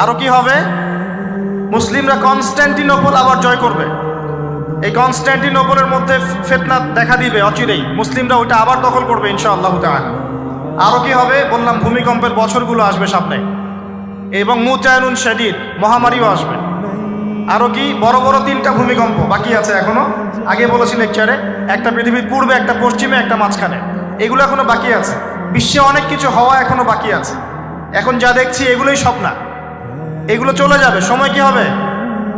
আরো কি হবে? মুসলিমরা কনস্ট্যান্টিনোপল আবার জয় করবে। এই কনস্ট্যান্টিনোপলের মধ্যে ফিতনা দেখা দিবে অচিরেই, মুসলিমরা ওইটা আবার দখল করবে ইনশাআল্লাহু তাআলা। আরো কি হবে? বললাম ভূমিকম্পের বছরগুলো আসবে সামনে, এবং মুতায়নুন শাদীদ, মহামারীও আসবে। আরো কি? বড় বড় 3টা ভূমিকম্প বাকি আছে এখনো। আগে বলেছি লেকচারে, একটা পৃথিবীর পূর্বে, একটা পশ্চিমে, একটা মাঝখানে। এগুলো এখনো বাকি আছে। বিশ্বে অনেক কিছু হওয়া এখনো বাকি আছে। এখন যা দেখছি এগুলোই সব না, এগুলো চলে যাবে। সময় কি হবে?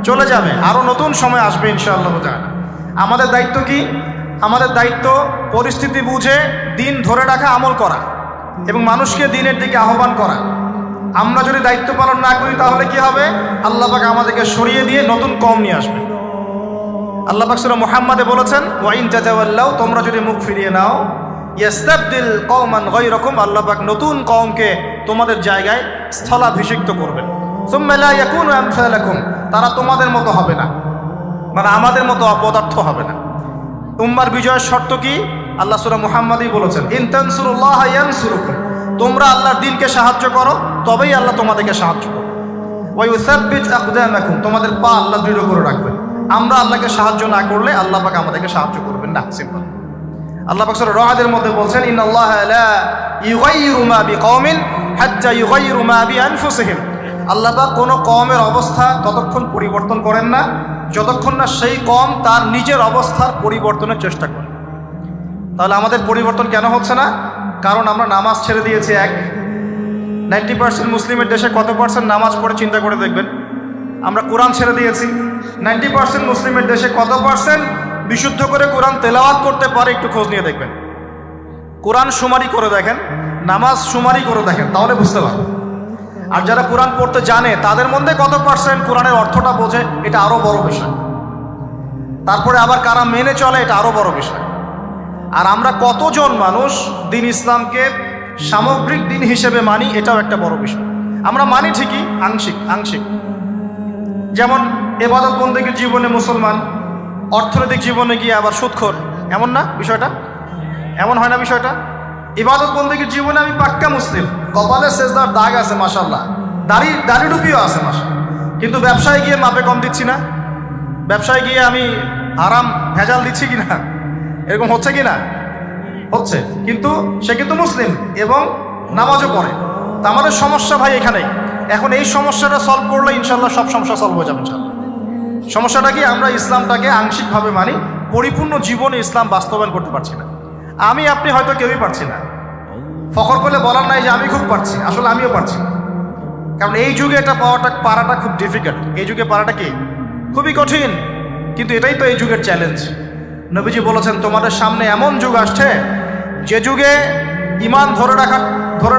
চলে যাবে। আরো নতুন সময় আসবে ইনশাআল্লাহ তাআলা। আমাদের দায়িত্ব কি? আমাদের দায়িত্ব পরিস্থিতি বুঝে দিন ধরে রাখা, আমল করা এবং মানুষকে দিনের দিকে আহ্বান করা। আমরা যদি দায়িত্ব পালন না করি তাহলে কি হবে? আল্লাহ পাক আমাদেরকে সরিয়ে দিয়ে নতুন কওম নিয়ে আসবে। আল্লাহ পাক সূরা মুহাম্মাদে বলেছেন, ওয়া ইন তাতাওয়াল্লাউ, তোমরা যদি মুখ ফিরিয়ে নাও, ইয়াস্তাবদিল কওমান গায়রাকুম, আল্লাহ পাক নতুন কওমকে তোমাদের জায়গায় স্থলাভিষিক্ত করবেন। সুম্মা লা ইয়াকুনু আমসালাকুম, তারা তোমাদের মতো হবে না, মানে আমাদের মতো অপদার্থ হবে না। উম্মার বিজয়ের শর্ত কি? আল্লাহ সূরা মুহাম্মাদেই বলেছেন, ইন তানসুরুল্লাহ ইয়ানসুরুকুম, তোমরা আল্লাহর দ্বীনকে সাহায্য করো, তবেই আল্লাহ তোমাদেরকে সাহায্য করবে। ওয়া ইউসাব্বিত আকদামাকুম, তোমাদের পা আল্লাহ দৃঢ় করে রাখবেন। আমরা আল্লাহকে সাহায্য না করলে আল্লাহ পাক আমাদেরকে সাহায্য করবেন না। সিম্পল। আল্লাহ পাক সূরা রা'দের মধ্যে বলছেন, ইন্নাল্লাহা লা ইউগাইয়িরু মা বিকওমিন হাত্তা ইউগাইয়িরু মা বিআনফুসিহিম, আল্লাহ পাক কোনো কওমের অবস্থা ততক্ষণ পরিবর্তন করেন না যতক্ষণ না সেই কওম তার নিজের অবস্থার পরিবর্তনের চেষ্টা করে। তাহলে আমাদের পরিবর্তন কেন হচ্ছে না? কারণ আমরা নামাজ ছেড়ে দিয়েছি। 90% মুসলিমের দেশে কত পার্সেন্ট নামাজ পড়ে চিন্তা করে দেখবেন। আমরা কোরআন ছেড়ে দিয়েছি। 90% মুসলিমের দেশে কত পার্সেন্ট বিশুদ্ধ করে কোরআন তেলাওয়াত করতে পারে একটু খোঁজ নিয়ে দেখবেন। কোরআন শুমারি করে দেখেন, নামাজ শুমারি করে দেখেন, তাহলে বুঝতে পারবেন। আর যারা কোরআন পড়তে জানে তাদের মধ্যে কত পার্সেন্ট কোরআনের অর্থটা বোঝে, এটা আরো বড় বিষয়। তারপরে আবার কারা মেনে চলে, এটা আরো বড় বিষয়। আর আমরা কতজন মানুষ দিন ইসলামকে সামগ্রিক দিন হিসেবে মানি, এটাও একটা বড় বিষয়। আমরা মানি ঠিকই, আংশিক আংশিক। যেমন ইবাদত বন্দেগীর জীবনে মুসলমান, অর্থনৈতিক জীবনে গিয়ে আবার সুদখোর, এমন না বিষয়টা? এমন হয় না বিষয়টা? ইবাদত বন্দেগীর জীবনে আমি পাক্কা মুসলিম, কপালে সেজদার দাগ আছে মাশাআল্লাহ, দাড়ি টুপিও আছে মাশাআল্লাহ, কিন্তু ব্যবসায় গিয়ে মাপে কম দিচ্ছি না, ব্যবসায় গিয়ে আমি হারাম ভেজাল দিচ্ছি কিনা, এরকম হচ্ছে কিনা? হচ্ছে। কিন্তু সে কিন্তু মুসলিম এবং নামাজও পড়ে। তা আমাদের সমস্যা ভাই এখানেই। এখন এই সমস্যাটা সলভ করলে ইনশাল্লাহ সব সমস্যা সলভ হয়ে যাবে ইনশাল্লাহ। সমস্যাটা কি? আমরা ইসলামটাকে আংশিকভাবে মানি, পরিপূর্ণ জীবনে ইসলাম বাস্তবায়ন করতে পারছি না। আমি আপনি হয়তো কেউই পারছি না। ফখর করলে বলার নাই যে আমি খুব পারছি, আসলে আমিও পারছি না। কারণ এই যুগে এটা পারাটা খুব ডিফিকাল্ট। এই যুগে পারাটা কি? খুবই কঠিন। কিন্তু এটাই তো এই যুগের চ্যালেঞ্জ। নবীজি বলেছেন, তোমাদের সামনে এমন যুগ আসছে যে যুগে ঈমান ধরে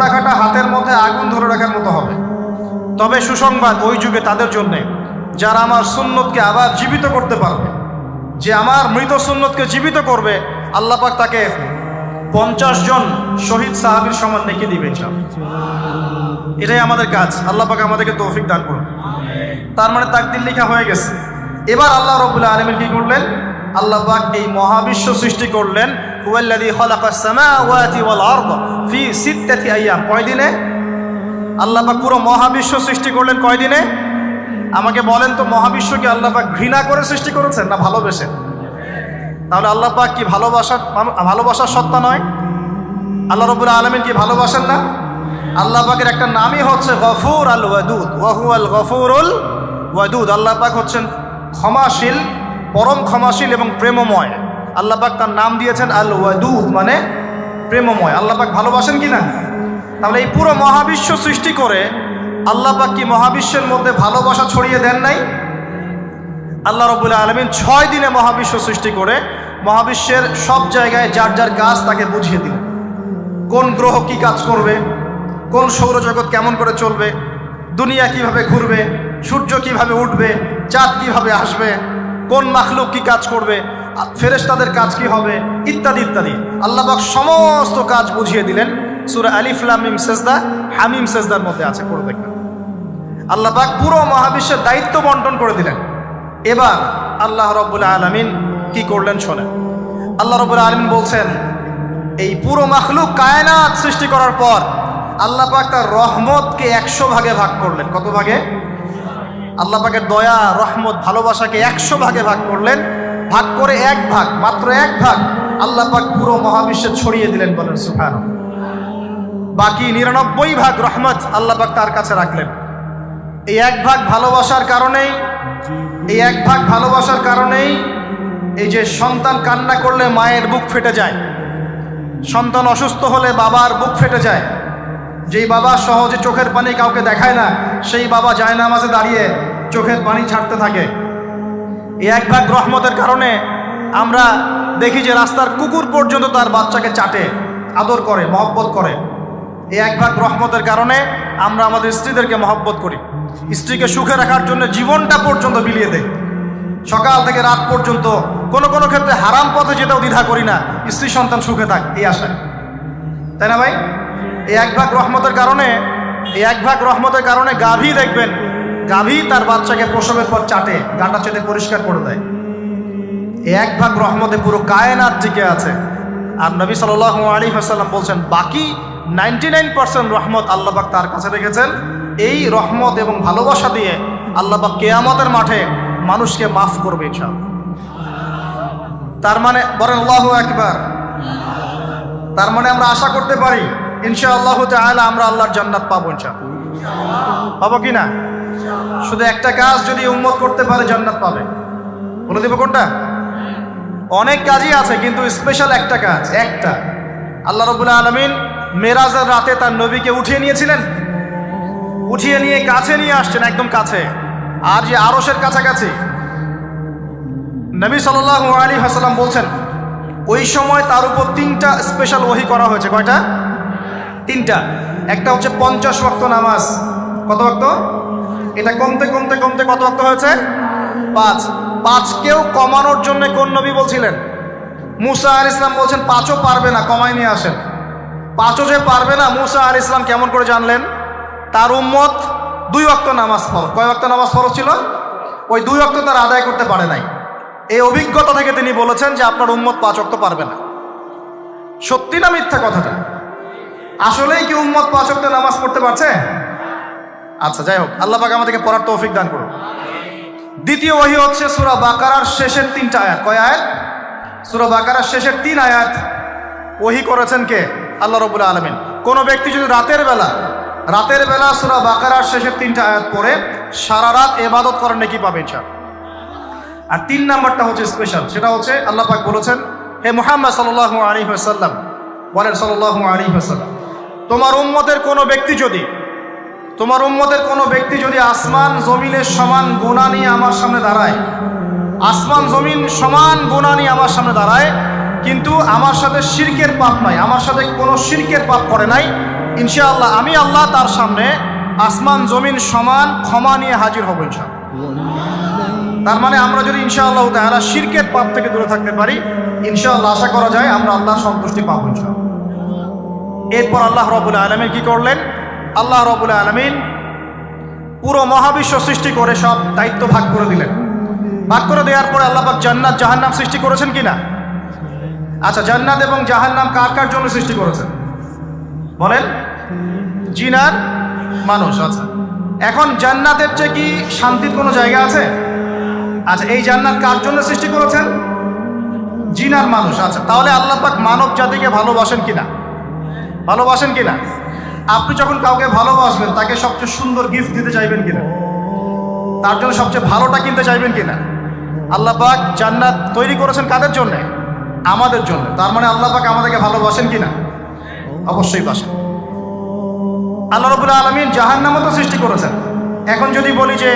রাখাটা হাতের মধ্যে আগুন ধরে রাখার মতো হবে। তবে সুসংবাদ ওই যুগে তাদের জন্যে যারা আমার সুন্নতকে আবার জীবিত করতে পারবে। যে আমার মৃত সুন্নতকে জীবিত করবে, আল্লাহ পাক তাকে 50 জন শহীদ সাহাবীর সমান নেকি দিবে ইনশাআল্লাহ। এটাই আমাদের কাজ। আল্লাহ পাক আমাদেরকে তৌফিক দান করুন। তার মানে তাকদীর লেখা হয়ে গেছে। এবার আল্লাহ রাব্বুল আলামিন কি করলেন? আল্লাহ পাক এই মহাবিশ্ব সৃষ্টি করলেন। হুয়াল্লাযী খালাকাস সামাওয়াতি ওয়াল আরদ ফি সিত্তাতি আইয়াম। কয় দিনে? আল্লাহ পাক পুরো মহাবিশ্ব সৃষ্টি করলেন কয় দিনে? আমাকে বলেন তো, মহাবিশ্বকে আল্লাহ পাক ঘৃণা করে সৃষ্টি করেছেন না ভালোবেসে? তাহলে আল্লাহ পাক কি ভালোবাসার সত্তা নয়? আল্লাহ রাব্বুল আলামিন কি ভালোবাসেন না? আল্লাহ পাকের একটা নামই হচ্ছে গফুর আল ওয়াদুদ, ওয়া হুয়াল গফুরুল ওয়াদুদ। আল্লাহ পাক হচ্ছেন ক্ষমাশীল, পরম ক্ষমাশীল এবং প্রেমময়। আল্লাহ পাক তার নাম দিয়েছেন আল ওয়াদুদ, মানে প্রেমময়। আল্লাহ পাক ভালোবাসেন কি না? তাহলে এই পুরো মহাবিশ্ব সৃষ্টি করে আল্লাহ পাক কি মহাবিশ্বের মধ্যে ভালোবাসা ছড়িয়ে দেন নাই? আল্লাহ রাব্বুল আলামিন 6 দিনে মহাবিশ্ব সৃষ্টি করে মহাবিশ্বের সব জায়গায় যার যার কাজ তাকে বুঝিয়ে দিলেন। কোন গ্রহ কি কাজ করবে, কোন সৌরজগৎ কেমন করে চলবে, দুনিয়া কিভাবে ঘুরবে, সূর্য কিভাবে উঠবে, চাঁদ কিভাবে আসবে, কোন মাখলুক কি কাজ করবে, ফেরেশতাদের কাজ কি হবে, ইত্যাদি ইত্যাদি। আল্লাহ পাক সমস্ত কাজ বুঝিয়ে দিলেন। সূরা আলিফ লাম মিম সেজদা, হামিম সেজদার মধ্যে আছে, পড়ে দেখবেন। আল্লাহ পাক পুরো মহাবিশ্বের দায়িত্ব বন্টন করে দিলেন। এবার আল্লাহ রাব্বুল আলামিন কি করলেন শোনেন। আল্লাহ রাব্বুল আলামিন বলছেন, এই পুরো মাখলুক কায়নাত সৃষ্টি করার পর আল্লাহ পাক তার রহমতকে 100 ভাগে ভাগ করলেন। কত ভাগে? আল্লাহ পাকের দয়া, রহমত, ভালোবাসাকে 100 ভাগে ভাগ করলেন। ভাগ করে এক ভাগ, মাত্র এক ভাগ আল্লাহ পাক পুরো মহাবিশ্বে ছড়িয়ে দিলেন, বলেন সুবহানাল্লাহ। বাকি 99 ভাগ রহমত আল্লাহ পাক তার কাছে রাখলেন। এই এক ভাগ ভালোবাসার কারণেই, এই এক ভাগ ভালোবাসার কারণেই এই যে সন্তান কান্না করলে মায়ের বুক ফেটে যায়, সন্তান অসুস্থ হলে বাবার বুক ফেটে যায়, যেই বাবা সহজে চোখের পানি কাউকে দেখায় না, সেই বাবা জায়নামাজে দাঁড়িয়ে চোখের পানি ছাড়তে থাকে। এই এক ভাগ রহমতের কারণে আমরা দেখি যে রাস্তার কুকুর পর্যন্ত তার বাচ্চাকে চাটে, আদর করে, মহব্বত করে। এই এক ভাগ রহমতের কারণে আমরা আমাদের স্ত্রীদেরকে মহব্বত করি, স্ত্রীকে সুখে রাখার জন্য জীবনটা পর্যন্ত বিলিয়ে দেয়, সকাল থেকে রাত পর্যন্ত। কোনো কোনো ক্ষেত্রে হারাম পথে যেতেও দ্বিধা করি না, স্ত্রী সন্তান সুখে থাক এই আশায়, তাই না ভাই? এই এক ভাগ রহমতের কারণে, এই এক ভাগ রহমতের কারণে গাভী দেখবেন, গাভী তার বাচ্চাকে প্রসবের পর চাটে, গাটা চেটে পরিষ্কার করে দেয়। এই এক ভাগ রহমতে পুরো কায়নাত টিকে আছে। আর নবী সাল্লাল্লাহু আলাইহি ওয়াসাল্লাম বলছেন, বাকি 99% রহমত আল্লাহ পাক তার কাছে রেখেছেন। এই রহমত এবং ভালোবাসা দিয়ে আল্লাহ পাক কিয়ামতের মাঠে মানুষকে মাফ করবে ইনশাআল্লাহ। তার মানে বলেন আল্লাহু আকবার। তার মানে আমরা আশা করতে পারি ইনশাআল্লাহু তাআলা আমরা আল্লাহর জান্নাত পাবো ইনশাআল্লাহ। পাবো কি না? শুধু একটা কাজ যদি উম্মত করতে পারে জান্নাত পাবে। বলে দেব কোনটা? অনেক কাজই আছে, কিন্তু স্পেশাল একটা কাজ, একটা। আল্লাহ রাব্বুল আলামিন মেরাজের রাতে তার নবীকে উঠিয়ে নিয়েছিলেন, উঠিয়ে নিয়ে কাছে নিয়ে আসছেন, একদম কাছে, আর যে আরশের কাছাকাছি। নবী সাল্লাল্লাহু আলাইহি ওয়াসাল্লাম বলছেন ওই সময় তার উপর 3টা স্পেশাল ওহী করা হয়েছে। কয়টা? 3টা। একটা হচ্ছে 50 ওয়াক্ত নামাজ। কত ওয়াক্ত? এটা কমতে কমতে কমতে কত ওয়াক্ত হয়েছে? 5। 5কেও কমানোর জন্য কোন নবী বলছিলেন? মুসা আলাইহিস সালাম বলছেন 5ও পারবে না, কমাই নিয়ে আসেন। 5ও যে পারবে না, মুসা আলাইহিস সালাম কেমন করে জানলেন? তার উম্মত 2 ওয়াক্ত নামাজ ফরজ। কয় ওয়াক্ত নামাজ ফরজ ছিল? ওই 2 ওয়াক্ত তার আদায় করতে পারে নাই। এই অভিজ্ঞতা থেকে তিনি বলেছেন যে আপনার উম্মত 5 ওয়াক্ত পারবে না। সত্যি না মিথ্যা কথাটা? আসলেই কি উম্মত 5 ওয়াক্ত নামাজ পড়তে পারছে? আচ্ছা, যাই হোক, আল্লাহ পাক আমাদেরকে পড়ার তৌফিক দান করুন। দ্বিতীয় ওহী হচ্ছে সূরা বাকারার শেষের 3টা আয়াত। কয় আয়াত? সূরা বাকারার শেষের 3 আয়াত ওহী করেছেন কে? আল্লাহ রাব্বুল আলামিন। কোনো ব্যক্তি যদি রাতের বেলা সূরা বাকারার শেষের 3টা আয়াত পড়ে সারা রাত ইবাদত করার নেকি পাবে ইনশাআল্লাহ। আর 3 নাম্বারটা হচ্ছে স্পেশাল, সেটা হচ্ছে আল্লাহ পাক বলেছেন, হে মুহাম্মদ সাল্লাল্লাহু আলাইহি ওয়াসাল্লাম, বলেন সাল্লাল্লাহু আলাইহি ওয়াসাল্লাম, তোমার উম্মতের কোনো ব্যক্তি যদি আসমান জমিনের সমান গুনাহ নিয়ে আমার সামনে দাঁড়ায়, আসমান জমিন সমান গুনাহ নিয়ে আমার সামনে দাঁড়ায়, কিন্তু আমার সাথে শিরকের পাপ নাই, আমার সাথে কোনো শিরকের পাপ করে নাই, ইনশাআল্লাহ আমি আল্লাহ তার সামনে আসমান জমিন সমান ক্ষমা নিয়ে হাজির হব ইনশাআল্লাহ। তার মানে আমরা যদি ইনশাআল্লাহ তাআলা শিরকের পাপ থেকে দূরে থাকতে পারি, ইনশাআল্লাহ আশা করা যায় আমরা আল্লাহর সন্তুষ্টি পাবো ইনশাআল্লাহ। এরপর আল্লাহ রাব্বুল আলামিন কি করলেন? আল্লাহ রাব্বুল আলামিন পুরো মহাবিশ্ব সৃষ্টি করে সব দায়িত্ব ভাগ করে দিলেন। ভাগ করে দেওয়ার পরে আল্লাহ পাক জান্নাত জাহান্নাম সৃষ্টি করেছেন কিনা? আচ্ছা, জান্নাত এবং জাহান্নাম কার কার জন্য সৃষ্টি করেছেন বলেন? জিন আর মানুষ। আচ্ছা, এখন জান্নাতের চেয়ে কি শান্তির কোনো জায়গা আছে? আচ্ছা, এই জান্নাত কার জন্য সৃষ্টি করেছেন? জিন আর মানুষ। আচ্ছা, তাহলে আল্লাহ পাক মানব জাতিকে ভালোবাসেন কিনা? ভালোবাসেন কিনা? আপনি যখন কাউকে ভালোবাসবেন তাকে সবচেয়ে সুন্দর গিফট দিতে চাইবেন কিনা? তার জন্য সবচেয়ে ভালোটা কিনতে চাইবেন কিনা? আল্লাহ পাক জান্নাত তৈরি করেছেন কাদের জন্য? আমাদের জন্য। তার মানে আল্লাহ পাক আমাদেরকে ভালোবাসেন কিনা? অবশ্যই বাসেন। আল্লাহ রাব্বুল আলামিন জাহান্নামও তো সৃষ্টি করেছেন। এখন যদি বলি যে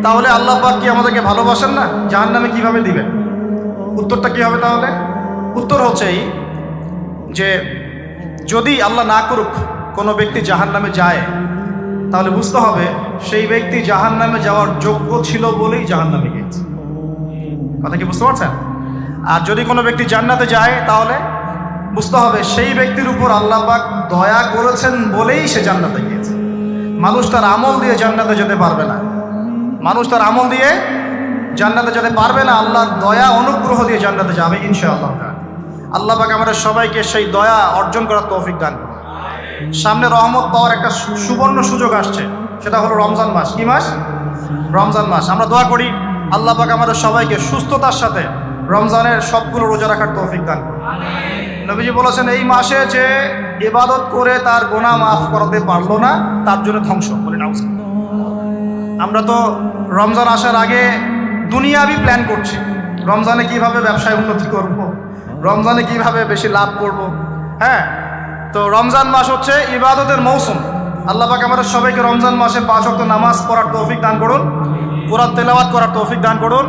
তাহলে আল্লাহ পাক কি আমাদেরকে ভালোবাসেন না, জাহান্নামে কিভাবে দিবেন? উত্তরটা কি হবে তাহলে? উত্তর হচ্ছে এই যে যদি আল্লাহ না করুক কোনো ব্যক্তি জাহান্নামে যায়, তাহলে বুঝতে হবে সেই ব্যক্তি জাহান্নামে যাওয়ার যোগ্য ছিল বলেই জাহান্নামে গিয়েছে। কথা কি বুঝতে পারছেন? আর যদি কোনো ব্যক্তি জান্নাতে যায়, তাহলে বুঝতে হবে সেই ব্যক্তির উপর আল্লাহ পাক দয়া করেছেন বলেই সে জান্নাতে গিয়েছে। মানুষ তার আমল দিয়ে জান্নাতে যেতে পারবে না, মানুষ তার আমল দিয়ে জান্নাতে যেতে পারবে না, আল্লাহর দয়া অনুগ্রহ দিয়ে জান্নাতে যাবে ইনশাআল্লাহ। আল্লাহ পাক আমাদের সবাইকে সেই দয়া অর্জন করার তৌফিক দান করুন। সামনে রহমত পাওয়ার একটা সুবর্ণ সুযোগ আসছে, সেটা হলো রমজান মাস। কি মাস? রমজান মাস। আমরা দোয়া করি আল্লাহ পাক আমাদের সবাইকে সুস্থতার সাথে রমজানের সবগুলো রোজা রাখার তৌফিক দান করুন। নবীজি বলেছেন এই মাসে যে ইবাদত করে তার গুনাহ মাফ করাতে পারলো না, তার জন্য ধ্বংস। বলি না, আমরা তো রমজান আসার আগে দুনিয়াবি প্ল্যান করছি, রমজানে কিভাবে ব্যবসায় উন্নতি করব, রমজানে কিভাবে বেশি লাভ করব। হ্যাঁ, তো রমজান মাস হচ্ছে ইবাদতের মৌসুম। আল্লাহ পাক আমাদের সবাইকে রমজান মাসে 5 ওয়াক্ত নামাজ পড়ার তৌফিক দান করুন, কোরআন তেলাওয়াত করার তৌফিক দান করুন,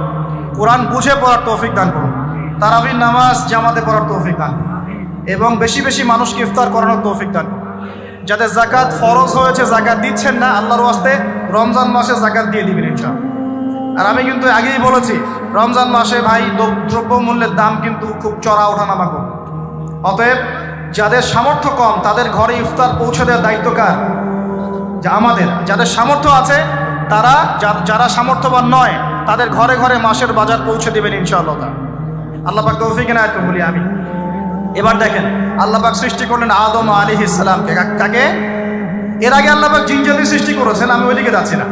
কোরআন বুঝে পড়ার তৌফিক দান করুন, তারাবির নামাজ জামাতে পড়ার তৌফিক দান করুন, এবং বেশি বেশি মানুষকে ইফতার করানোর তৌফিক দান করুন। যাদের যাকাত ফরজ হয়েছে যাকাত দিচ্ছেন না, আল্লাহর ওয়াস্তে রমজান মাসে যাকাত দিয়ে দিবেন ইনশাআল্লাহ। আর আমি কিন্তু আগেই বলেছি রমজান মাসে ভাই দ্রব্যমূল্যের দাম কিন্তু খুব চড়া ওঠানামা করবে। অতএব যাদের সামর্থ্য কম তাদের ঘরে ইফতার পৌঁছে দেওয়ার দায়িত্ব কার? যা আমাদের। যাদের সামর্থ্য আছে তারা, যারা সামর্থ্যবান নয় তাদের ঘরে ঘরে মাসের বাজার পৌঁছে দেবেন ইনশাআল্লাহ। আল্লাহ পাক তৌফিক এনায়েত করুন বলি আমি। এবার দেখেন আল্লাহ পাক সৃষ্টি করলেন আদম আলাইহিস সালামকে। কাকে? এর আগে আল্লাহ পাক জিন-জাতি সৃষ্টি করেছেন, আমি ওইদিকে যাচ্ছি না,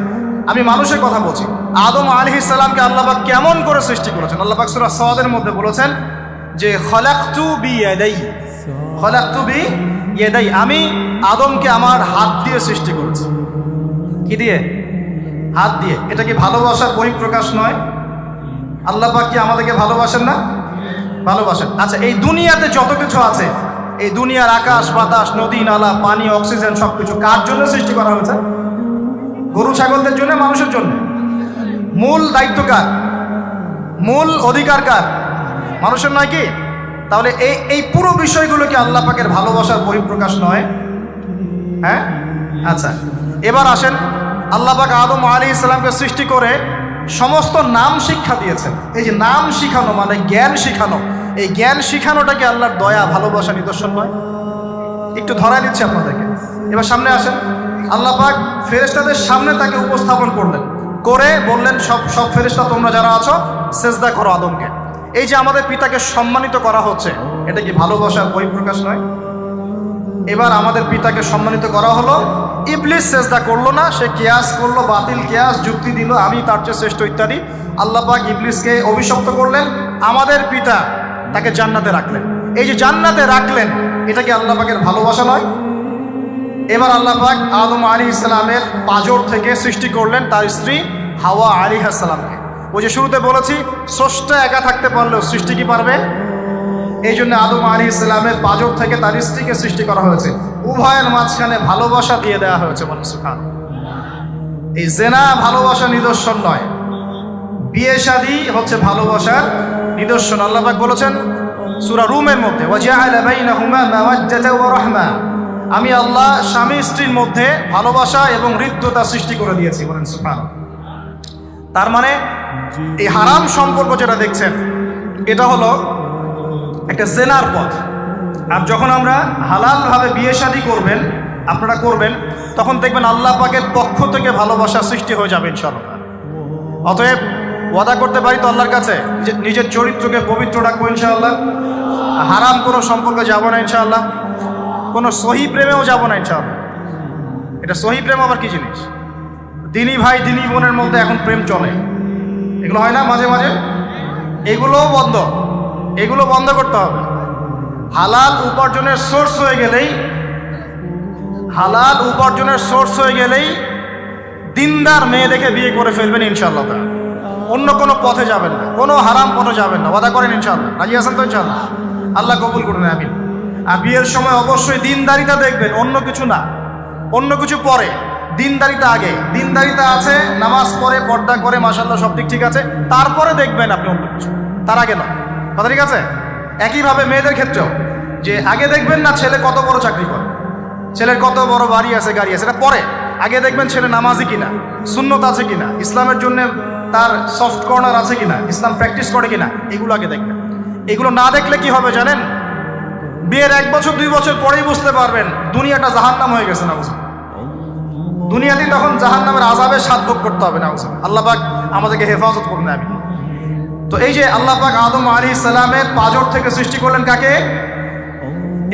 আমি মানুষের কথা বলছি। আদম আলাইহিস সালামকে আল্লাহ পাক কেমন করে সৃষ্টি করেছেন? আল্লাহ পাক সূরা সাদের মধ্যে বলেছেন যে খলাকতু বিয়াদাই, খলাকতু বিয়াদাই, আমি আদমকে আমার হাত দিয়ে সৃষ্টি করেছি। কি দিয়ে? হাত দিয়ে। এটা কি ভালোবাসার বহিঃপ্রকাশ নয়? আল্লাহ পাক কি আমাদেরকে ভালোবাসেন না? ভালোবাসেন। আচ্ছা, এই দুনিয়াতে যত কিছু আছে, এই দুনিয়ার আকাশ বাতাস নদী নালা পানি অক্সিজেন সবকিছু কার জন্য সৃষ্টি করা হয়েছে? গরু ছাগলদের জন্য, মানুষের জন্য। মূল দায়িত্ব কার? মূল অধিকার কার? মানুষের নয় কি? তাহলে এই পুরো বিষয়গুলো কি আল্লাহ পাকের ভালোবাসার বহিঃপ্রকাশ নয়? হ্যাঁ। আচ্ছা, এবার আসেন, আল্লাহ পাক আদম আলাইহিস সালামকে সৃষ্টি করে সমস্ত নাম শিক্ষা দিয়েছেন। এই যে নাম শিখানো মানে জ্ঞান শিখানো, এই জ্ঞান শিখানোটা কি আল্লাহর দয়া ভালোবাসা নিদর্শন নয়? একটু ধরাই দিচ্ছি আপনাদেরকে। এবার সামনে আসেন, আল্লাহ পাক ফেরেশতাদের সামনে তাকে উপস্থাপন করলেন, করে বললেন সব ফেরেশতা তোমরা যারা আছো সেজদা করো আদমকে। এই যে আমাদের পিতাকে সম্মানিত করা হচ্ছে, এটা কি ভালোবাসার বহিঃপ্রকাশ নয়? এবার আমাদের পিতাকে সম্মানিত করা হলো, ইবলিস সেজদা করলো না, সে কিয়াস করলো, বাতিল কিয়াস যুক্তি দিল আমি তার চেয়ে শ্রেষ্ঠ ইত্যাদি। আল্লাহ পাক ইবলিসকে অভিশপ্ত করলেন, আমাদের পিতা তাকে জান্নাতে রাখলেন। এই যে জান্নাতে রাখলেন, এটা কি আল্লাহ পাকের ভালোবাসা নয়? এবার আল্লাহ পাক আদম আলাইহিস সালামের পাঁজর থেকে সৃষ্টি করলেন তার স্ত্রী হাওয়া আলাইহিস সালামকে। ওই যে শুরুতে বলেছি স্রষ্টা একা থাকতে পারলেও সৃষ্টি কি পারবে? এই জন্য আদম আলাইহিস সালামের পাঁজর থেকে তার স্ত্রীকে সৃষ্টি করা হয়েছে। উভয়ের মাঝখানে ভালোবাসা দিয়ে দেওয়া হয়েছে। বলেন সুবহানাল্লাহ। এই জেনা ভালোবাসা নিদর্শন নয়, বিয়ে শাদী হচ্ছে ভালোবাসার নিদর্শন। আল্লাহ পাক বলেছেন সূরা রুমের মধ্যে, ওয়াজআলা বাইনাহুমা মাওয়াজ্জাতা ওয়া রাহমা, আমি আল্লাহ স্বামী স্ত্রীর মধ্যে ভালোবাসা এবং হৃদ্যতা সৃষ্টি করে দিয়েছি। বলেন সুবহানাল্লাহ। তার মানে এই হারাম সম্পর্ক যেটা দেখছেন এটা হলো একটা জেনার পথ। আর যখন আমরা হালালভাবে বিয়ে শাদী করবেন, আপনারা করবেন, তখন দেখবেন আল্লাহ পাকের পক্ষ থেকে ভালোবাসা সৃষ্টি হয়ে যাবে ইনশাআল্লাহ। অতএব ওয়াদা করতে পারি তো আল্লাহর কাছে যে নিজের চরিত্রকে পবিত্র রাখবো ইনশাআল্লাহ, হারাম কোনো সম্পর্কে যাবো না ইনশাআল্লাহ, কোনো সহি প্রেমেও যাবো না ইনশাআল্লাহ। এটা সহি প্রেম আবার কি জিনিস? দিনী ভাই দিনী বোনের মধ্যে এখন প্রেম চলে, এগুলো হয় না মাঝে মাঝে? এগুলোও বন্ধ, এগুলো বন্ধ করতে হবে। হালাল উপার্জনের সোর্স হয়ে গেলেই, হালাল উপার্জনের সোর্স হয়ে গেলেই দিনদার মেয়ে দেখে বিয়ে করে ফেলবেন ইনশাআল্লাহ। অন্য কোনো পথে যাবেন না, কোনো হারাম পথে যাবেন না। ওয়াদা করেন ইনশাআল্লাহ? রাজি আছেন তো ইনশাআল্লাহ? আল্লাহ কবুল করুন, আমিন। আর বিয়ের সময় অবশ্যই দিনদারিতা দেখবেন, অন্য কিছু না, অন্য কিছু পরে, দিনদারিতা আগে। দিনদারিতা আছে, নামাজ পড়ে, পর্দা করে, মাশাআল্লাহ সব দিক ঠিক আছে, তারপরে দেখবেন আপনি অন্য কিছু, তার আগে না। কথা ঠিক আছে? একইভাবে মেয়েদের ক্ষেত্রেও, যে আগে দেখবেন না ছেলে কত বড় চাকরি করে, ছেলের কত বড় বাড়ি আছে, গাড়ি আছে, এটা পরে। আগে দেখবেন ছেলে নামাজি কিনা, সুন্নত আছে কিনা, ইসলামের জন্য তার সফট কর্নার আছে কিনা, ইসলাম প্র্যাকটিস করে কিনা, এগুলো আগে দেখবেন। এগুলো না দেখলে কি হবে জানেন? বিয়ের 1 বছর 2 বছর পরেই বুঝতে পারবেন দুনিয়াটা জাহান্নাম হয়ে গেছে। না বুঝুন, দুনিয়াতেই তখন জাহান্নামের আযাবের স্বাদ ভোগ করতে হবে। না বুঝুন, আল্লাহ পাক আমাদেরকে হেফাজত করুন, আমিন। তো এই যে আল্লাহ পাক আদম আলাইহিস সালামের পাঁজর থেকে সৃষ্টি করলেন কাকে,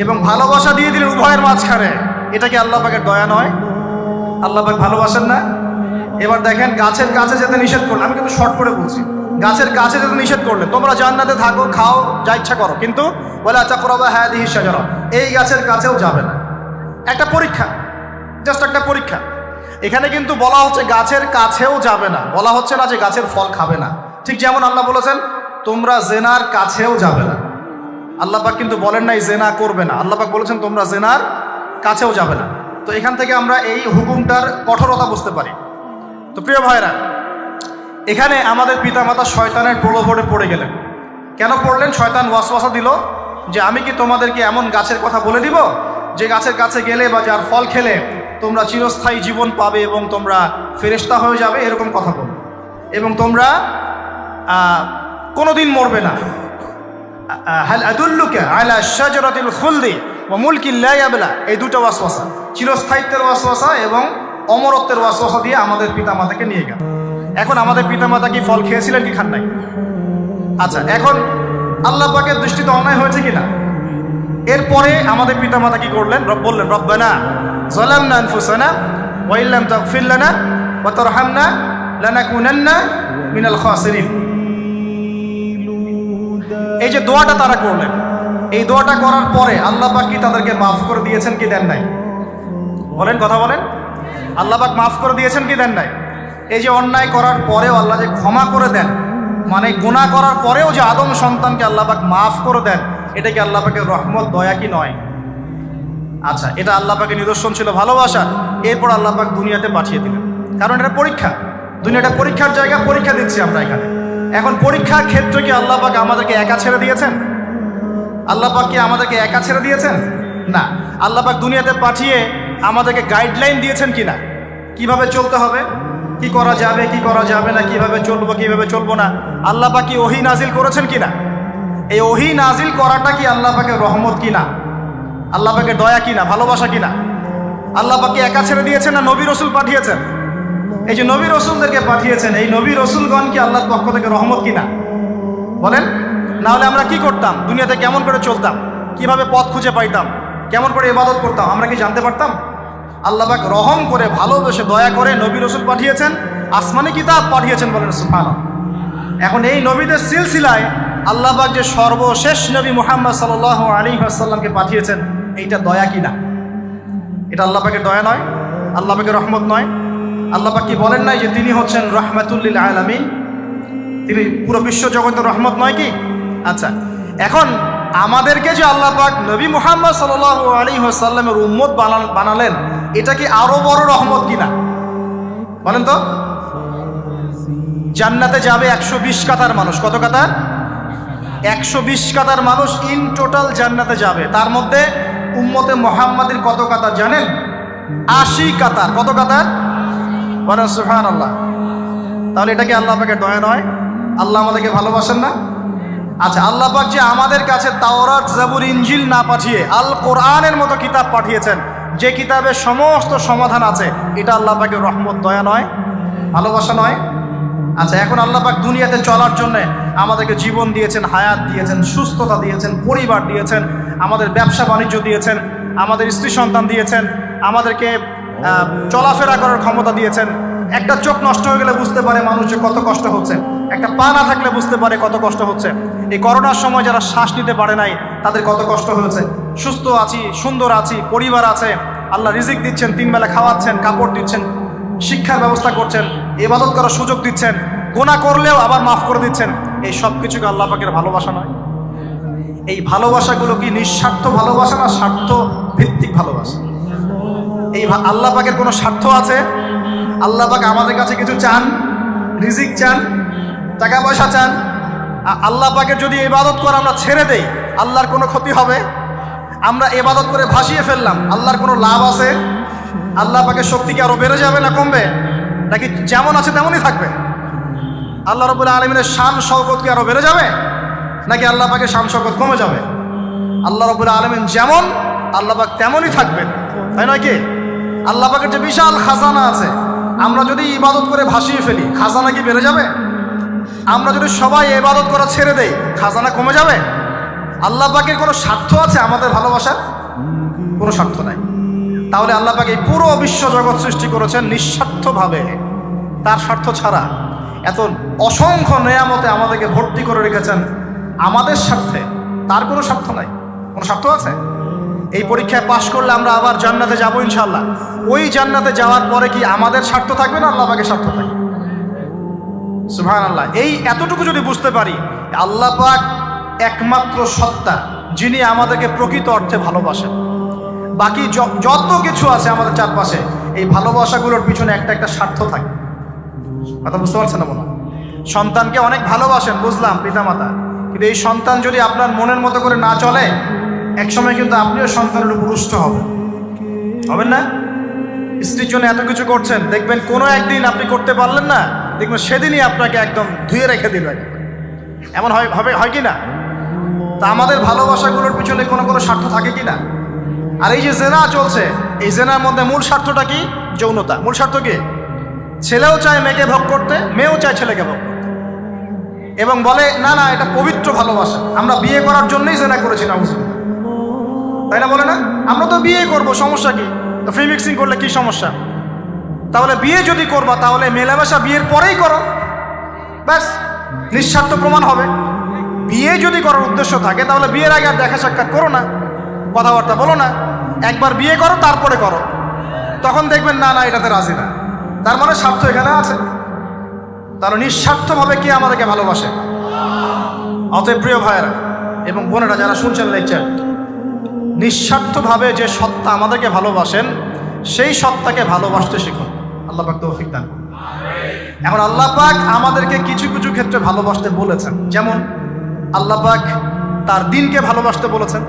এবং ভালোবাসা দিয়ে দিলেন উভয়ের মাঝখানে। এটা কি আল্লাহ পাকের দয়া নয়? আল্লাহ পাক ভালোবাসেন না? এবার দেখেন, গাছের কাছে যেতে নিষেধ করলেন, আমি কিন্তু শর্ট করে বলছি, গাছের কাছে যেতে নিষেধ করলেন, তোমরা জান্নাতে থাকো, খাও, যা ইচ্ছা করো, কিন্তু ওয়ালা তাকরাবা হাযিহি শাজারা, এই গাছের কাছেও যাবে না। একটা পরীক্ষা, জাস্ট একটা পরীক্ষা। এখানে কিন্তু বলা হচ্ছে গাছের কাছেও যাবে না, বলা হচ্ছে না যে গাছের ফল খাবে না। ঠিক যেমন আল্লাহ বলেছেন তোমরা জেনার কাছেও যাবে না। আল্লাহ পাক কিন্তু বলেন নাই জেনা করবে না, আল্লাহ পাক বলেছেন তোমরা জেনার কাছেও যাবে না। তো এখান থেকে আমরা এই হুকুমটার কঠোরতা বুঝতে পারি। তো প্রিয় ভাইরা, এখানে আমাদের পিতামাতা শয়তানের প্রলোভনে পড়ে গেলেন। কেন পড়লেন? শয়তান ওয়াসওয়াসা দিল যে আমি কি তোমাদেরকে এমন গাছের কথা বলে দিব যে গাছের কাছে গেলে বা যার ফল খেলে তোমরা চিরস্থায়ী জীবন পাবে এবং তোমরা ফেরেশতা হয়ে যাবে, এরকম কথা বলবে, এবং তোমরা কোনোদিন মরবে না। হাল আদুল্লুকা আলা শাজারাতিল খুলদি ওয়া মুলকিন লা ইয়াবলা, এই দুটো ওয়াসওয়াসা, চিরস্থায়িত্বের ওয়াসওয়াসা এবং অমরত্বের ওয়াসওয়াসা দিয়ে আমাদের পিতামাতাকে নিয়ে গেল। এখন আমাদের পিতামাতা কি ফল খেয়েছিলেন কি খান নাই? আচ্ছা, এখন আল্লাহ পাকের দৃষ্টিতে অন্যায় হয়েছে কিনা? এরপরে আমাদের পিতামাতা কি করলেন? বললেন রব্বানা যালামনা আনফুসানা ওয়া ইল্লাম তাগফির লানা ওয়া তারহামনা লানাকুনান্না মিনাল খাসিরিন। এই যে দোয়াটা তারা করলেন, এই দোয়াটা করার পরে আল্লাহ পাক কি তাদেরকে মাফ করে দিয়েছেন কি দেন নাই? বলেন, কথা বলেন। আল্লাহ পাক মাফ করে দিয়েছেন কি দেন নাই? এই যে অন্যায় করার পরেও আল্লাহ যে ক্ষমা করে দেন, মানে গুনাহ করার পরেও যে আদম সন্তানকে আল্লাহ পাক মাফ করে দেন, এটা কি আল্লাহ পাকের রহমত, দয়া কি নয়? আচ্ছা, এটা আল্লাহ পাকের নিদর্শন ছিল ভালোবাসা। এরপর আল্লাহ পাক দুনিয়াতে পাঠিয়ে দিলেন, কারণ এটা পরীক্ষা, দুনিয়াটা পরীক্ষার জায়গা, পরীক্ষা দিচ্ছি আমরা এখানে। এখন পরীক্ষার ক্ষেত্রে কি আল্লাহ পাক আমাদেরকে একা ছেড়ে দিয়েছেন? আল্লাহ পাক কি আমাদেরকে একা ছেড়ে দিয়েছেন? না, আল্লাহ পাক দুনিয়াতে পাঠিয়ে আমাদেরকে গাইডলাইন দিয়েছেন কিনা, কিভাবে চলতে হবে, কি করা যাবে, কি করা যাবে না, কিভাবে চলবো, কিভাবে চলবো না। আল্লাহ পাক কি ওহী নাজিল করেছেন কিনা? এই ওহী নাজিল করাটা কি আল্লাহ পাকের রহমত কিনা, আল্লাহ পাকের দয়া কিনা, ভালোবাসা কিনা? আল্লাহ পাক কি একা ছেড়ে দিয়েছেন না নবী রসুল পাঠিয়েছেন? এই যে নবী রসুলদেরকে পাঠিয়েছেন, এই নবী রসুলগণ কি আল্লাহর পক্ষ থেকে রহমত কিনা? বলেন। না হলে আমরা কি করতাম? দুনিয়াতে কেমন করে চলতাম, কিভাবে পথ খুঁজে পাইতাম, কেমন করে ইবাদত করতাম, আমরা কি জানতে পারতাম? আল্লাহ পাক রহম করে, ভালোবেসে, দয়া করে নবী রসুল পাঠিয়েছেন, আসমানি কিতাব পাঠিয়েছেন, বলেন সুবহানাল্লাহ। এখন এই নবীদের সিলসিলায় আল্লাহ পাক যে সর্বশেষ নবী মুহাম্মদ সাল্লাল্লাহু আলাইহি ওয়াসাল্লামকে পাঠিয়েছেন, এইটা দয়া কিনা? এটা আল্লাহ পাকের দয়া নয়? আল্লাহ পাকের রহমত নয়? আল্লাহ পাক কি বলেন নাই যে তিনি হচ্ছেন রাহমাতুল লিল আলামিন, তিনি পুরো বিশ্ব জগতের রহমত নয় কি? আচ্ছা, এখন আমাদেরকে যে আল্লাহ পাক নবী মুহাম্মদ সাল্লাল্লাহু আলাইহি ওয়াসাল্লামের উম্মত বানালেন, এটা কি আরো বড় রহমত কিনা? বলেন তো। জান্নাতে যাবে 120 কাতার মানুষ। কত কাতার? 120 কাতার মানুষ ইন টোটাল জান্নাতে যাবে। তার মধ্যে উম্মতে মুহাম্মাদের কত কাতার জানেন? 80 কাতার। কত কাতার? বলেন সুবহানাল্লাহ। তাহলে এটা কি আল্লাহ পাকের দয়া নয়? আল্লাহ আমাদেরকে ভালোবাসেন না? আচ্ছা, আল্লাহ পাক যে আমাদের কাছে তাওরাত, জাবুর, ইনজিল না পাঠিয়ে আল কোরআনের মতো কিতাব পাঠিয়েছেন, যে কিতাবে সমস্ত সমাধান আছে, এটা আল্লাহ পাকের রহমত, দয়া নয়, ভালোবাসা নয়? আচ্ছা, এখন আল্লাহ পাক দুনিয়াতে চলার জন্য আমাদেরকে জীবন দিয়েছেন, হায়াত দিয়েছেন, সুস্থতা দিয়েছেন, পরিবার দিয়েছেন, আমাদের ব্যবসা বাণিজ্য দিয়েছেন, আমাদের স্ত্রী সন্তান দিয়েছেন, আমাদেরকে চলাফেরা করার ক্ষমতা দিয়েছেন। একটা চোখ নষ্ট হয়ে গেলে বুঝতে পারে মানুষ যে কত কষ্ট হচ্ছে, একটা পা না থাকলে বুঝতে পারে কত কষ্ট হচ্ছে। এই করোনার সময় যারা শ্বাস নিতে পারে নাই, তাদের কত কষ্ট হয়েছে। সুস্থ আছি, সুন্দর আছি, পরিবার আছে, আল্লাহ রিজিক দিচ্ছেন, 3 বেলা খাওয়াচ্ছেন, কাপড় দিচ্ছেন, শিক্ষার ব্যবস্থা করছেন, ইবাদত করার সুযোগ দিচ্ছেন, গুনাহ করলেও আবার মাফ করে দিচ্ছেন। এই সব কিছুকে আল্লাহ পাকের ভালোবাসা নয়? এই ভালোবাসাগুলো কি নিঃস্বার্থ ভালোবাসা না স্বার্থ ভিত্তিক ভালোবাসা? এই আল্লাহ পাকের কোনো স্বার্থ আছে? আল্লাহ পাক আমাদের কাছে কিছু চান? রিজিক চান, টাকা পয়সা চান? আল্লাহ পাকের যদি ইবাদত করে আমরা ছেড়ে দেই, আল্লাহর কোনো ক্ষতি হবে? আমরা ইবাদত করে ভাসিয়ে ফেললাম, আল্লাহর কোনো লাভ আছে? আল্লাহ পাকের শক্তি কি আরো বেড়ে যাবে না কমবে? নাকি যেমন আছে তেমনই থাকবে? আল্লাহ রাব্বুল আলামিনের শান শওকত কি আরো বেড়ে যাবে, নাকি আল্লাহ পাকের শান শওকত কমে যাবে? আল্লাহ রাব্বুল আলামিন যেমন, আল্লাহ পাক তেমনই থাকবেন, তাই নয় কি? আল্লাহ পাকের যে বিশাল খাজানা আছে, আমরা যদি ইবাদত করে ভাসিয়ে ফেলি, খাজানা কি বেড়ে যাবে? আমরা যদি সবাই ইবাদত করা ছেড়ে দেই, খাজানা কমে যাবে? আল্লাহ পাকের কোনো স্বার্থ আছে আমাদের ভালোবাসার? কোনো স্বার্থ নাই। তাহলে আল্লাহ পাক এই পুরো বিশ্ব জগৎ সৃষ্টি করেছেন নিঃস্বার্থভাবে, তার স্বার্থ ছাড়া। এত অসংখ্য নেয়ামতে আমাদেরকে ভর্তি করে রেখেছেন আমাদের স্বার্থে, তার কোনো স্বার্থ নাই। কোনো স্বার্থ আছে? এই পরীক্ষায় পাশ করলে আমরা আবার জান্নাতে যাবো ইনশাআল্লাহ। ওই জান্নাতে যাওয়ার পরে কি আমাদের স্বার্থ থাকবে না আল্লাহ পাকের স্বার্থ থাকবে? সুবহানাল্লাহ। এই এতটুকু যদি বুঝতে পারি, আল্লাহ পাক একমাত্র সত্তা যিনি আমাদেরকে প্রকৃত অর্থে ভালোবাসেন। বাকি যত কিছু আছে আমাদের চারপাশে, এই ভালোবাসাগুলোর পিছনে একটা একটা স্বার্থ থাকে। কথা বুঝতে পারছেন না? মনে সন্তানকে অনেক ভালোবাসেন, বুঝলাম, পিতামাতা, কিন্তু এই সন্তান যদি আপনার মনের মতো করে না চলে, একসময় কিন্তু আপনিও সন্তানের উপর রুষ্ট হবেন না? স্ত্রীর জন্য এত কিছু করছেন, দেখবেন কোনো একদিন আপনি করতে পারলেন না, দেখবেন সেদিনই আপনাকে একদম ধুয়ে রেখে দিবেন। এমন হয় কি না? তা আমাদের ভালোবাসাগুলোর পিছনে কোনো স্বার্থ থাকে কি না? আর এই যে জেনা চলছে, এই জেনার মধ্যে মূল স্বার্থটা কি? যৌনতা। মূল স্বার্থ কি? ছেলেও চায় মেয়েকে ভোগ করতে, মেয়েও চায় ছেলেকে ভোগ করতে, এবং বলে না না এটা পবিত্র ভালোবাসা, আমরা বিয়ে করার জন্যই জেনা করেছি না, তাই না? বলে না আমরা তো বিয়ে করব, সমস্যা কি? তো ফ্রি মিক্সিং করলে কি সমস্যা? তাহলে বিয়ে যদি করবা তাহলে মেলামেশা বিয়ের পরেই করো, ব্যাস, নিঃস্বার্থ প্রমাণ হবে। বিয়ে যদি করার উদ্দেশ্য থাকে তাহলে বিয়ের আগে আর দেখা সাক্ষাৎ করো না, কথাবার্তা বলো না, একবার বিয়ে করো তারপরে করো, তখন দেখবেন না না এটাতে রাজি না, তার মানে স্বার্থ এখানে আছে। তাহলে নিঃস্বার্থভাবে কে আমাদেরকে ভালোবাসে? অতএব প্রিয় ভাইয়েরা এবং বোনেরা যারা শুনছেন লেকচার, নিঃস্বার্থভাবে যে সত্তা আমাদেরকে ভালোবাসেন, সেই সত্তাকে ভালোবাসতে শিখুন। আল্লাহ পাক তৌফিক দান করুন। এখন আল্লাহ পাক আমাদেরকে কিছু কিছু ক্ষেত্রে ভালোবাসতে বলেছেন, যেমন আল্লাহ পাক তার দ্বীনকে ভালোবাসতে বলেছেন,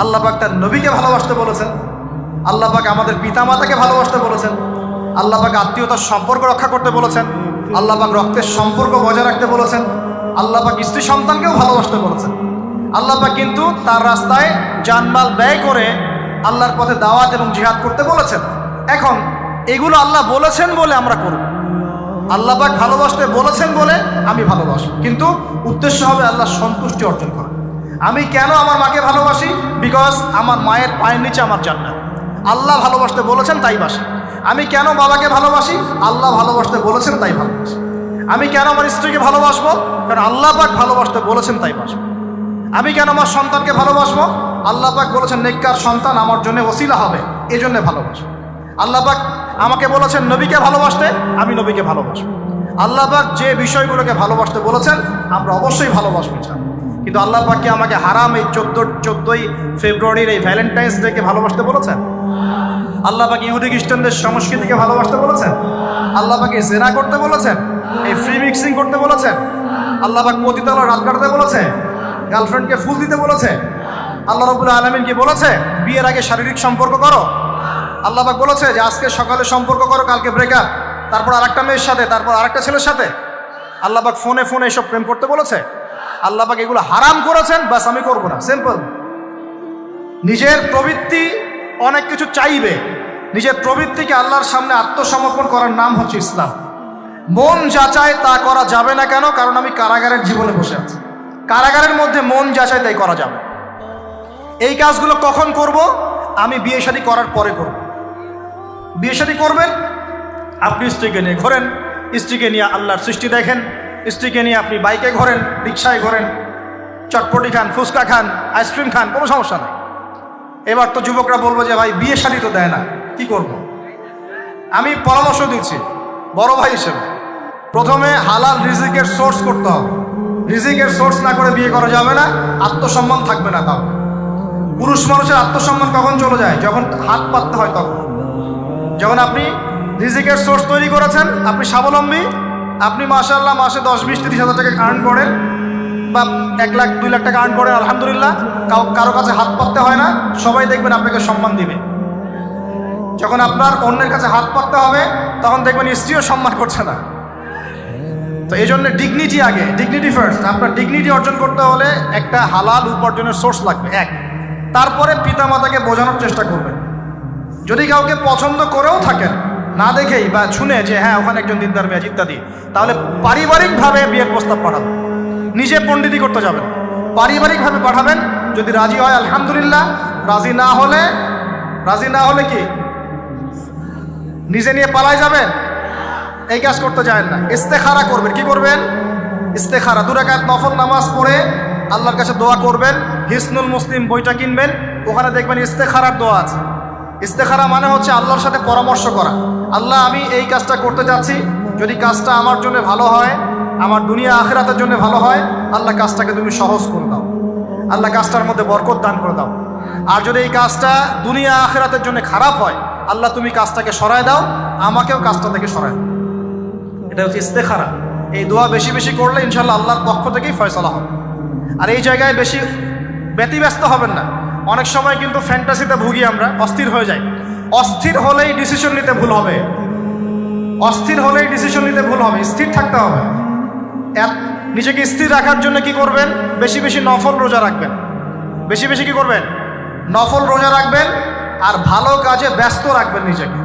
আল্লাহ পাক তার নবীকে ভালোবাসতে বলেছেন, আল্লাহ পাক আমাদের পিতামাতাকে ভালোবাসতে বলেছেন, আল্লাহ পাক আত্মীয়তার সম্পর্ক রক্ষা করতে বলেছেন, আল্লাহ পাক রক্তের সম্পর্ক বজায় রাখতে বলেছেন, আল্লাহ পাক স্ত্রী সন্তানকেও ভালোবাসতে বলেছেন। আল্লাহ পাক কিন্তু তার রাস্তায় জানমাল ব্যয় করে আল্লাহর পথে দাওয়াত এবং জিহাদ করতে বলেছেন। এখন এগুলো আল্লাহ বলেছেন বলে আমরা করব, আল্লাহ পাক ভালোবাসতে বলেছেন বলে আমি ভালোবাসি, কিন্তু উদ্দেশ্য হবে আল্লাহর সন্তুষ্টি অর্জন করা। আমি কেন আমার মাকে ভালোবাসি? বিকজ আমার মায়ের পায়ের নিচে আমার জান্নাত, আল্লাহ ভালোবাসতে বলেছেন তাই বাসি। আমি কেন বাবাকে ভালোবাসি? আল্লাহ ভালোবাসতে বলেছেন তাই ভালোবাসি। আমি কেন আমার স্ত্রীকে ভালোবাসবো? কারণ আল্লাহ পাক ভালোবাসতে বলেছেন তাই বাসবো। আমি কেন আমার সন্তানকে ভালোবাসবো? আল্লাহ পাক বলেছেন নেককার সন্তান আমার জন্য ওসিলা হবে, এই জন্যে ভালোবাসবো। আল্লাহ পাক আমাকে বলেছেন নবীকে ভালোবাসতে, আমি নবীকে ভালোবাসবো। আল্লাহ পাক যে বিষয়গুলোকে ভালোবাসতে বলেছেন আমরা অবশ্যই ভালোবাসবো। কিন্তু আল্লাহ পাক কি আমাকে হারাম এই 14ই ফেব্রুয়ারির এই ভ্যালেন্টাইন্স ডেকে ভালোবাসতে বলেছেন? আল্লাহ পাক ইহুদি খ্রিস্টানদের সংস্কৃতিকে ভালোবাসতে বলেছেন? আল্লাহ পাক জেনা করতে বলেছেন? এই ফ্রি মিক্সিং করতে বলেছেন? আল্লাহ পাক পতিতালয় রাত কাটাতে বলেছে? গার্লফ্রেন্ডকে ফুল দিতে বলেছে? আল্লাহ রাব্বুল আলামিন কি বলেছে বিয়ের আগে শারীরিক সম্পর্ক করো? আল্লাহ পাক বলেছে যে আজকে সকালে সম্পর্ক করো, কালকে ব্রেকআপ, তারপর আরেকটা মেয়ের সাথে, তারপর আরেকটা ছেলের সাথে? আল্লাহ পাক ফোনে ফোনে এসব প্রেম করতে বলেছে? আল্লাহ পাক এগুলো হারাম করেছেন, বাস আমি করবো না, সিম্পল। নিজের প্রবৃত্তি অনেক কিছু চাইবে, নিজের প্রবৃত্তিকে আল্লাহর সামনে আত্মসমর্পণ করার নাম হচ্ছে ইসলাম। মন যা চায় তা করা যাবে না। কেন? কারণ আমি কারাগারের জীবনে বসে আছি, কারাগারের মধ্যে মন যা চায় তাই করা যাবে। এই কাজগুলো কখন করব? আমি বিয়ে শাদী করার পরে করব। বিয়ে শাদী করবেন, আপনি স্ত্রীকে নিয়ে ঘোরেন, স্ত্রীকে নিয়ে আল্লাহর সৃষ্টি দেখেন, স্ত্রীকে নিয়ে আপনি বাইকে ঘোরেন, রিক্সায় ঘোরেন, চটপটি খান, ফুচকা খান, আইসক্রিম খান, কোনো সমস্যা নেই। এবার তো যুবকরা বলবো যে ভাই বিয়ে শাদী তো দেয় না, কি করব? আমি পরামর্শ দিচ্ছি বড় ভাই হিসেবে, প্রথমে হালাল রিজিকের সোর্স করতে হবে। রিজিকের সোর্স না করে বিয়ে করা যাবে না, আত্মসম্মান থাকবে না। তাও পুরুষ মানুষের আত্মসম্মান কখন চলে যায়? যখন হাত পাততে হয় তখন। যখন আপনি রিজিকের সোর্স তৈরি করেছেন, আপনি স্বাবলম্বী, আপনি মাশাআল্লাহ মাসে 10, 20, 30 হাজার টাকা আর্ন করেন, বা 1 লাখ 2 লাখ টাকা আর্ন করেন, আলহামদুলিল্লাহ, কারো কাছে হাত পাততে হয় না, সবাই দেখবেন আপনাকে সম্মান দিবে। যখন আপনার অন্যের কাছে হাত পাততে হবে তখন দেখবেন স্ত্রীও সম্মান করছে না। তো এই জন্য ডিগনিটি আগে, ডিগনিটি ফার্স্ট। আপনার ডিগনিটি অর্জন করতে হলে একটা হালাল উপার্জনের সোর্স লাগবে, এক। তারপরে পিতামাতাকে বোঝানোর চেষ্টা করবেন। যদি কাউকে পছন্দ করেও থাকেন, না দেখেই বা শুনে যে হ্যাঁ ওখানে একজন দিনদার মেয়ে ইত্যাদি, তাহলে পারিবারিকভাবে বিয়ের প্রস্তাব পাঠাবেন, নিজে পণ্ডিতি করতে যাবেন, পারিবারিকভাবে পাঠাবেন। যদি রাজি হয় আলহামদুলিল্লাহ, রাজি না হলে কি নিজে নিয়ে পালায় যাবেন? এই কাজ করতে যাবেন না। ইস্তেখারা করবেন। কি করবেন? ইস্তেখারা। 2 রাকাত নফল নামাজ পড়ে আল্লাহর কাছে দোয়া করবেন। হিসনুল মুসলিম বইটা কিনবেন, ওখানে দেখবেন ইস্তেখারার দোয়া আছে। ইস্তেখারা মানে হচ্ছে আল্লাহর সাথে পরামর্শ করা। আল্লাহ, আমি এই কাজটা করতে যাচ্ছি, যদি কাজটা আমার জন্য ভালো হয়, আমার দুনিয়া আখিরাতের জন্য ভালো হয়, আল্লাহ কাজটাকে তুমি সহজ করে দাও, আল্লাহ কাজটার মধ্যে বরকত দান করে দাও। আর যদি এই কাজটা দুনিয়া আখিরাতের জন্য খারাপ হয়, আল্লাহ তুমি কাজটাকে সরায় দাও, আমাকেও কাজটা থেকে সরায় দাও। এটা হচ্ছে ইস্তেখারা। এই দোয়া বেশি বেশি করলে ইনশাল্লাহ আল্লাহর পক্ষ থেকেই ফয়সালা হবে। আর এই জায়গায় বেশি ব্যতিব্যস্ত হবেন না। অনেক সময় কিন্তু ফ্যান্টাসিতে ভুগি আমরা, অস্থির হয়ে যাই। অস্থির হলেই ডিসিশন নিতে ভুল হবে, অস্থির হলেই ডিসিশন নিতে ভুল হবে। স্থির থাকতে হবে। নিজেকে স্থির রাখার জন্য কি করবেন? বেশি বেশি নফল রোজা রাখবেন। বেশি বেশি কি করবেন? নফল রোজা রাখবেন। আর ভালো কাজে ব্যস্ত রাখবেন নিজেকে।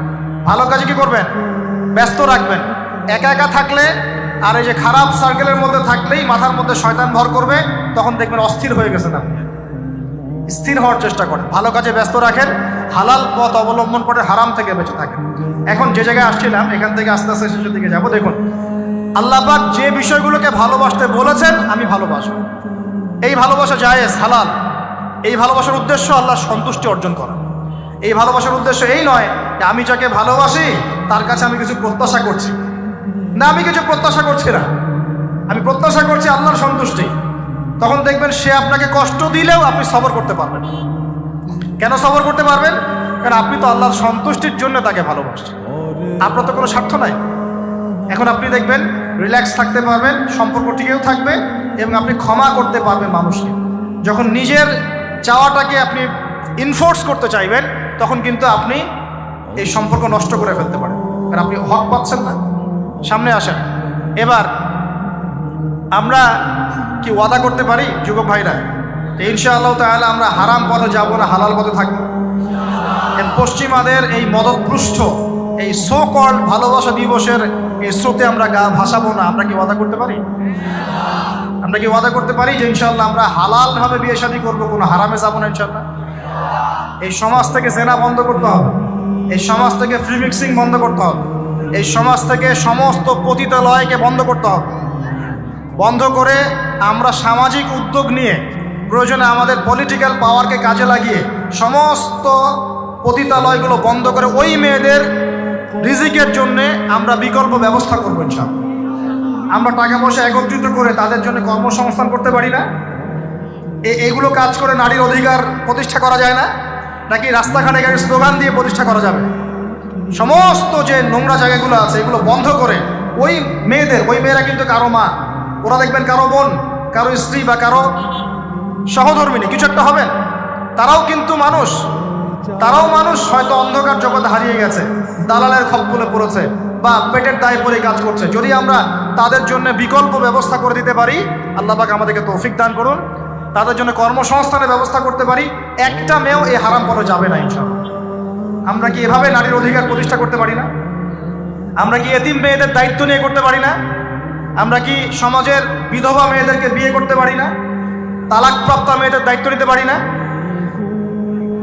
ভালো কাজে কি করবেন? ব্যস্ত রাখবেন। একা একা থাকলে আর এই যে খারাপ সার্কেলের মধ্যে থাকলেই মাথার মধ্যে শয়তান ভর করবে, তখন দেখবেন অস্থির হয়ে গেছেন আপনি। স্থির হওয়ার চেষ্টা করেন, ভালো কাজে ব্যস্ত রাখেন, হালাল পথ অবলম্বন করে হারাম থেকে বেঁচে থাকেন। এখন যে জায়গায় আসছিলাম, এখান থেকে আস্তে আস্তে শেষের দিকে যাবো। দেখুন, আল্লাহ পাক যে বিষয়গুলোকে ভালোবাসতে বলেছেন, আমি ভালোবাসবো। এই ভালোবাসা জায়েজ, হালাল। এই ভালোবাসার উদ্দেশ্য আল্লাহর সন্তুষ্টি অর্জন করা। এই ভালোবাসার উদ্দেশ্য এই নয় যে আমি যাকে ভালোবাসি তার কাছে আমি কিছু প্রত্যাশা করছি। না, আমি কিছু প্রত্যাশা করছি না, আমি প্রত্যাশা করছি আল্লাহর সন্তুষ্টি। তখন দেখবেন সে আপনাকে কষ্ট দিলেও আপনি সবর করতে পারবেন। কেন সবর করতে পারবেন? কারণ আপনি তো আল্লাহর সন্তুষ্টির জন্য তাকে ভালোবাসছেন, আপনার তো কোনো স্বার্থ নাই। এখন আপনি দেখবেন রিল্যাক্স থাকতে পারবেন, সম্পর্ক টিকেও থাকবে, এবং আপনি ক্ষমা করতে পারবেন মানুষকে। যখন নিজের চাওয়াটাকে আপনি ইনফোর্স করতে চাইবেন, তখন কিন্তু আপনি এই সম্পর্ক নষ্ট করে ফেলতে পারেন, কারণ আপনি হক পাচ্ছেন না। সামনে আসেন। এবার আমরা কি ওয়াদা করতে পারি যুবক ভাইরা, ইনশাআল্লাহ তাআলা আমরা হারাম পথে যাব না, হালাল পথে থাকবো? পশ্চিমাদের এই মদতপৃষ্ঠ এই সো কল্ড ভালোবাসা দিবসের এই স্রোতে আমরা গা ভাসাবো না। আমরা কি ওয়াদা করতে পারি? আমরা কি ওয়াদা করতে পারি যে ইনশাআল্লাহ আমরা হালালভাবে বিয়ে শাদী করবো, কোনো হারামে যাবো না ইনশাআল্লাহ? এই সমাজ থেকে জেনা বন্ধ করতে হবে, এই সমাজ থেকে ফ্রি মিক্সিং বন্ধ করতে হবে, এই সমাজ থেকে সমস্ত পতিতালয়কে বন্ধ করতে হবে। বন্ধ করে আমরা সামাজিক উদ্যোগ নিয়ে, প্রয়োজনে আমাদের পলিটিক্যাল পাওয়ারকে কাজে লাগিয়ে সমস্ত পতিতালয়গুলো বন্ধ করে ওই মেয়েদের রিজিকের জন্যে আমরা বিকল্প ব্যবস্থা করবো ইনশাআল্লাহ। আমরা টাকা পয়সা একত্রিত করে তাদের জন্য কর্মসংস্থান করতে পারি না? এগুলো কাজ করে নারীর অধিকার প্রতিষ্ঠা করা যায় না? নাকি রাস্তাঘাটে গাড়ির স্লোগান দিয়ে প্রতিষ্ঠা করা যাবে? সমস্ত যে নোংরা জায়গাগুলো আছে এগুলো বন্ধ করে ওই মেয়েদের, ওই মেয়েরা কিন্তু কারো মা, ওরা দেখবেন কারো বোন, কারো স্ত্রী বা কারো সহধর্মিনী কিছু একটা হবেন, তারাও কিন্তু মানুষ, তারাও মানুষ, হয়তো অন্ধকার জগতে হারিয়ে গেছে, দালালের খপ্পরে পড়েছে বা পেটের দায়ে পড়ে কাজ করছে। যদি আমরা তাদের জন্য বিকল্প ব্যবস্থা করে দিতে পারি, আল্লাহ পাক আমাদেরকে তৌফিক দান করুন, তাদের জন্য কর্মসংস্থানের ব্যবস্থা করতে পারি, একটা মেয়েও এই হারাম পথে যাবে না ইনশাআল্লাহ। আমরা কি এভাবে নারীর অধিকার প্রতিষ্ঠা করতে পারি না? আমরা কি এতিম মেয়েদের দায়িত্ব নিয়ে করতে পারি না? আমরা কি সমাজের বিধবা মেয়েদেরকে বিয়ে করতে পারি না? তালাকপ্রাপ্ত মেয়েদের দায়িত্ব নিতে পারি না?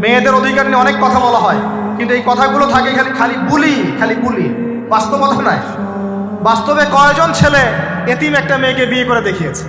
মেয়েদের অধিকার নিয়ে অনেক কথা বলা হয়, কিন্তু এই কথাগুলো থাকে খালি বুলি, বাস্তবতা নয়। বাস্তবে কয়জন ছেলে এতিম একটা মেয়েকে বিয়ে করে দেখিয়েছে?